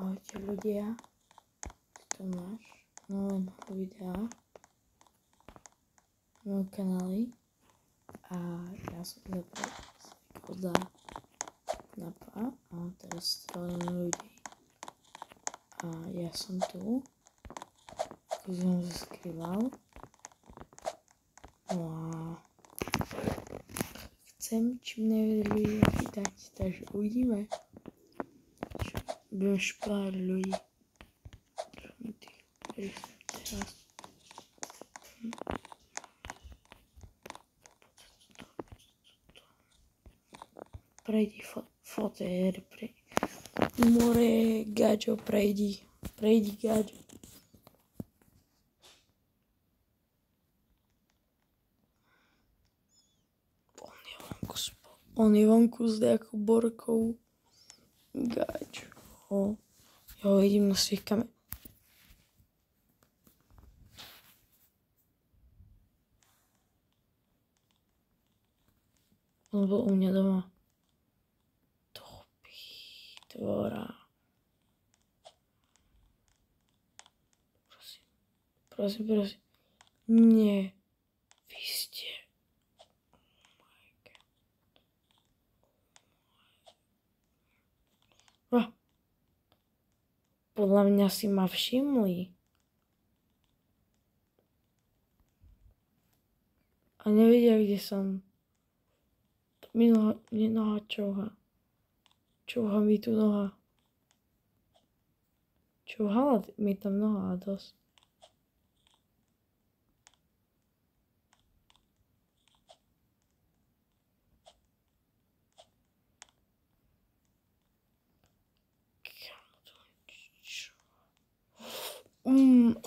Ahojte ľudia, tu máš nové videá na mojom kanáli a ja som za Knapa a teraz streľujem ľudí a ja som tu, ako som sa skrýval, no a chcem čím najviac ľudí chytať, takže uvidíme. Budem šplhať ľudí. Teraz. Prejdi fotér, more, gáčo, prejdi gáčo. On je vonku s nejakou borkou. Gáčo. Ja ho vidím na svých kamerách. On bol u mňa doma. To pítvora. Prosím. Nie. Vy ste. Podľa mňa si ma všimli. A nevedia, kde som. Mne noha čouha. Čouha mi tu noha. Čouhala mi tam noha dosť.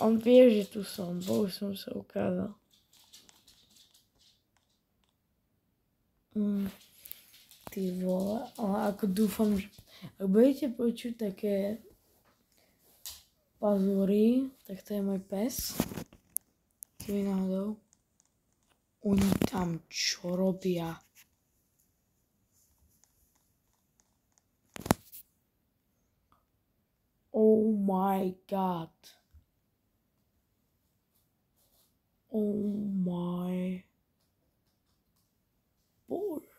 On vie, že tu som, bo už som sa ukázal. Ty vole, ale ako dúfam, že ak budete počuť také pazúry, tak to je môj pes. Keby náhodou. Oni tam čo robia? Oh my god. Oh my bože.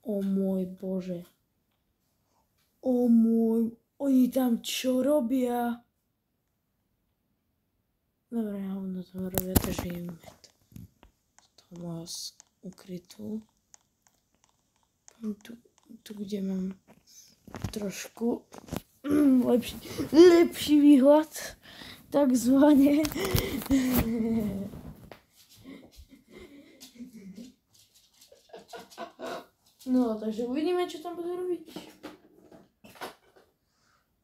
Oh môj bože. Oh môj. Oni tam čo robia? Dobre, hovno tam robia, takže im met. Z toho môjho ukrytú. Tu kde mám trošku lepší výhľad. Takzvané. No, takže uvidíme, čo tam budú robiť.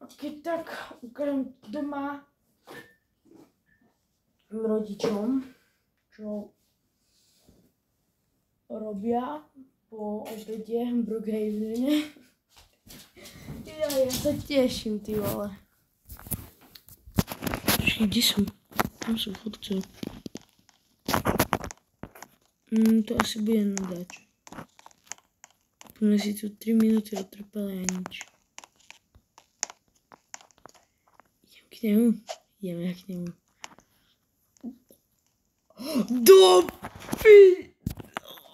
A keď tak ukážem doma rodičom, čo robia po obede v Brookhavene. Ja sa teším, ty vole. Kde som? Tam som furt. To asi bude nudač. Poďme si tu 3 minúty otrpali a nič. Ideme k nemu.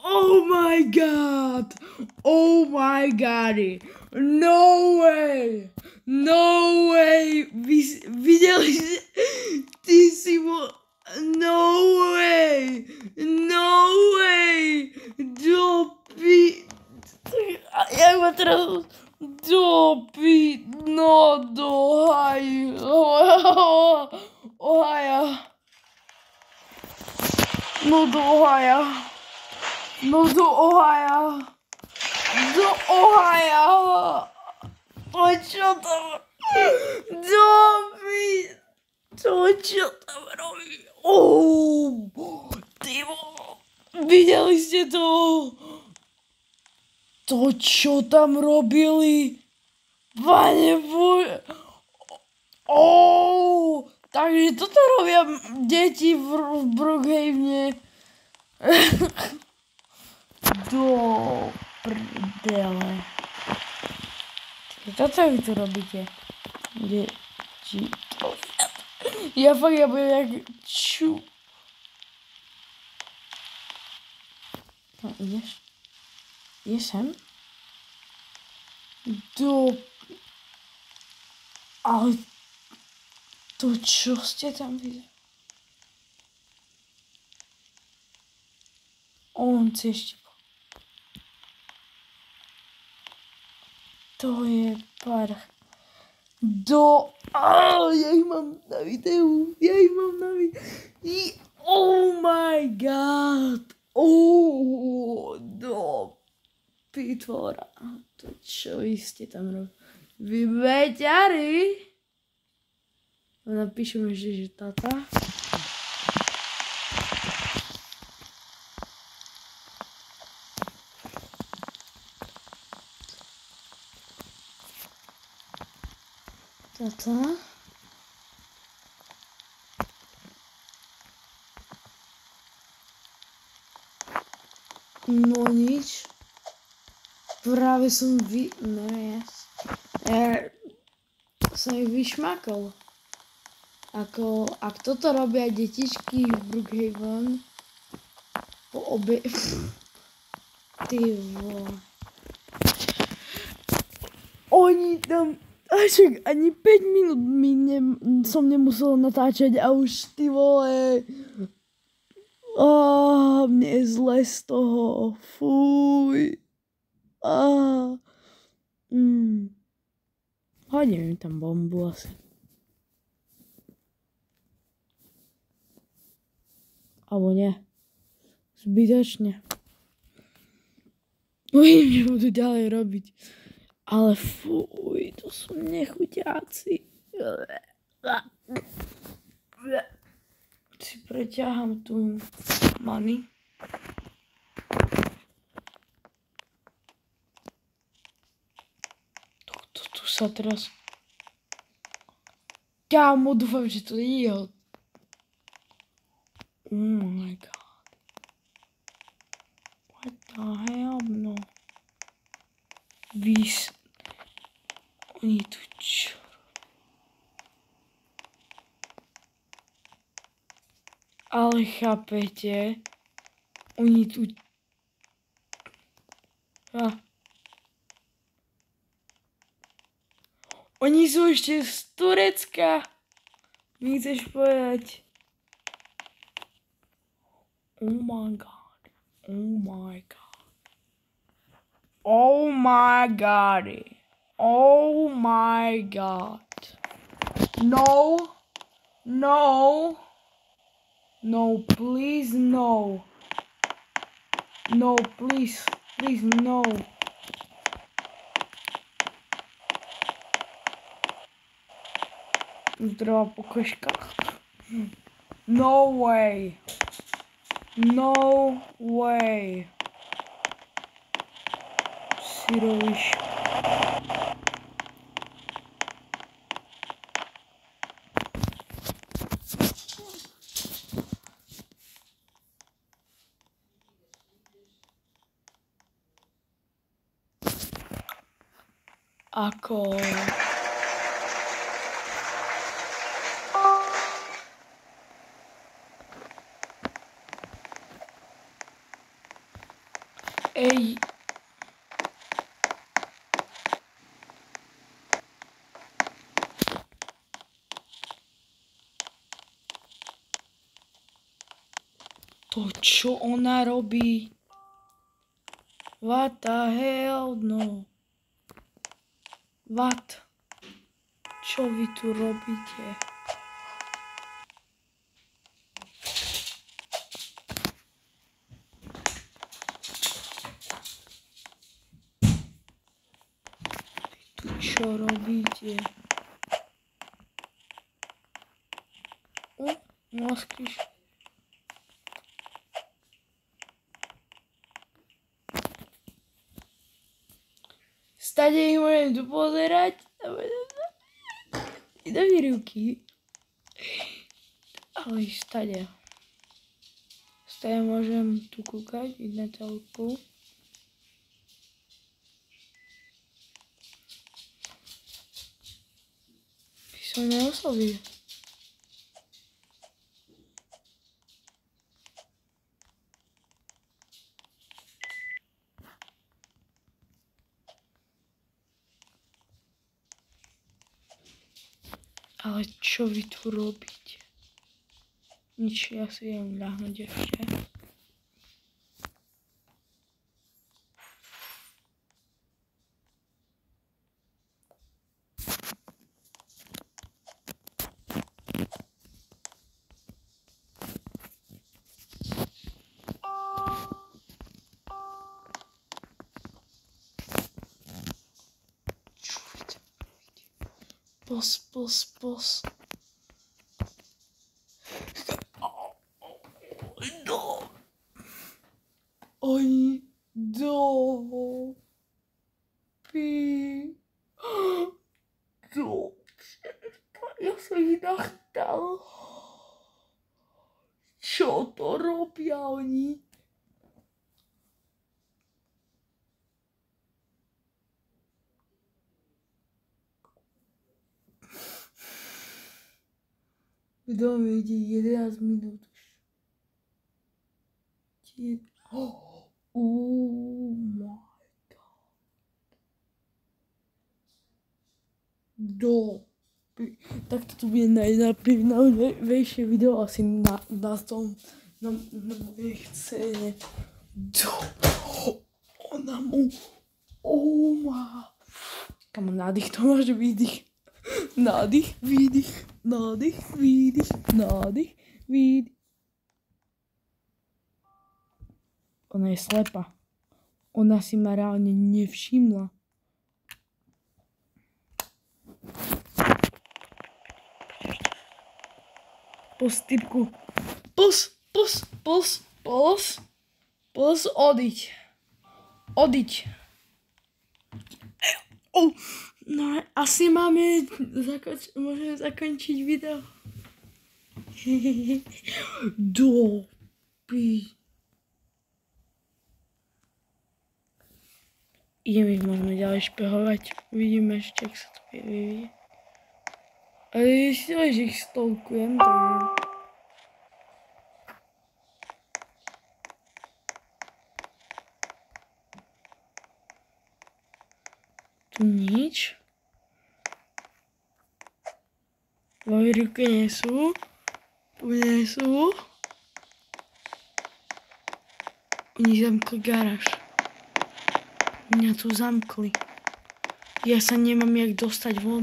Oh my god! Oh my god! No way! No way! Videli ste? Ty si bol... No way! No way! Jak ma teraz... No dohaj! Ohaja! No do Ohaja! No do Ohaja! Do Ohaja! To čo tam... To čo tam robí? Ty videli ste to? To čo tam robili? Pane Bože! Takže toto robia deti v Brookhavene. Do prdele. Toto vy tu robíte? Deti. Ja fakt, ja budem jak... Ču. No, ideš? Ideš sem? Ale... To čo ste tam videli? On chce ešte... To je parch. Ja ich mám na videu. Oh my god. Do pitvora. To čo vy ste tam robili? Vy beťari. Napíšem ešte, že tata. Tata. No nič. Práve som som ich vyšmakol. Ak toto robia detičky v Brookhaven po Ty vole. Oni tam... Ani 5 minút som nemusel natáčať a už ty vole... Mne je zle z toho. Fuj. Hodím im tam bombu asi. Alebo nie. Zbytočne. Uvidím, čo budú ďalej robiť. Ale fuj, to sú nechuťáci. Si preťahám tu money. Tu sa teraz... Kámo, dúfam, že to je jeho. Oh my god. What the hell, no. Oni tu čo? Ale chápete? Oni tu... Oni sú ešte z Turecka. Mi chceš povedať? Oh my god. Oh my god. Oh my god. Oh my god. No. No. No, please, no. No, please. Please, no. Zdrava po koškách. No way. No way. Syroviš. Ako... Ej. To, čo ona robí? What the hell, no. What? Čo vy tu robíte? Čo robíte? Moskviš. Stade ich môžem tu pozerať. Do výrivky. Ale stade. Stade môžem tu kúkať, ísť na telku. sa neosloví. Ale čo vy tu robíte? Nič, ja si idem ľahnuť ešte. Pos. No. Oni do. Pi. Do. Ja som ich nachtal. Čo to robia oni? Kto mi vidí 11 minút už. Oh my god. Tak to bude najnapínavejšie video asi na mojej scéne. Ona mu. Oh my. Kamo, nádych, to máš výdych. Nádych, výdych. Nádych, výdych. Nádych, výdych. Ona je slepa. Ona si ma reálne nevšimla. Pos, typku. Pos, odiť. No, asi môžeme zakončiť video. Ideme ich možno ďalej špehovať. Uvidíme ešte, ak sa to vyvíje. Ale ešte že ich stalkujem, takže... Tu nič. V mojej ruke nie sú. Tu nie sú. Oni zamkli garáž. Mňa tu zamkli. Ja sa nemám jak dostať von.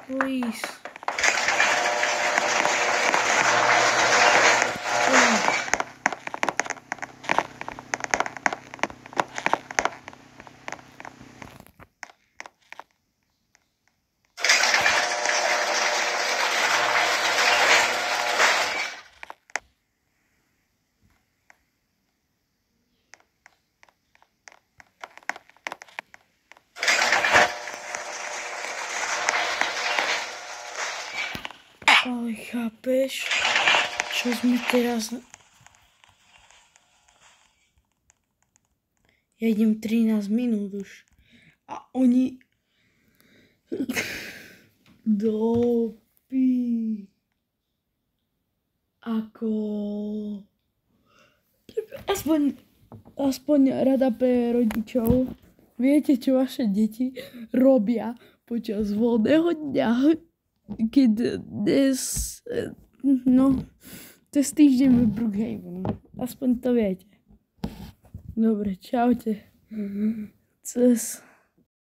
Please. Ale chápeš, čo sme teraz... Ja idem 13 minút už. A oni... Ako... Aspoň rada pre rodičov. Viete, čo vaše deti robia počas voľného dňa? Keď dnes, cez týždeň v Brookhavenu. Aspoň to viete. Dobre, čaute. Cez...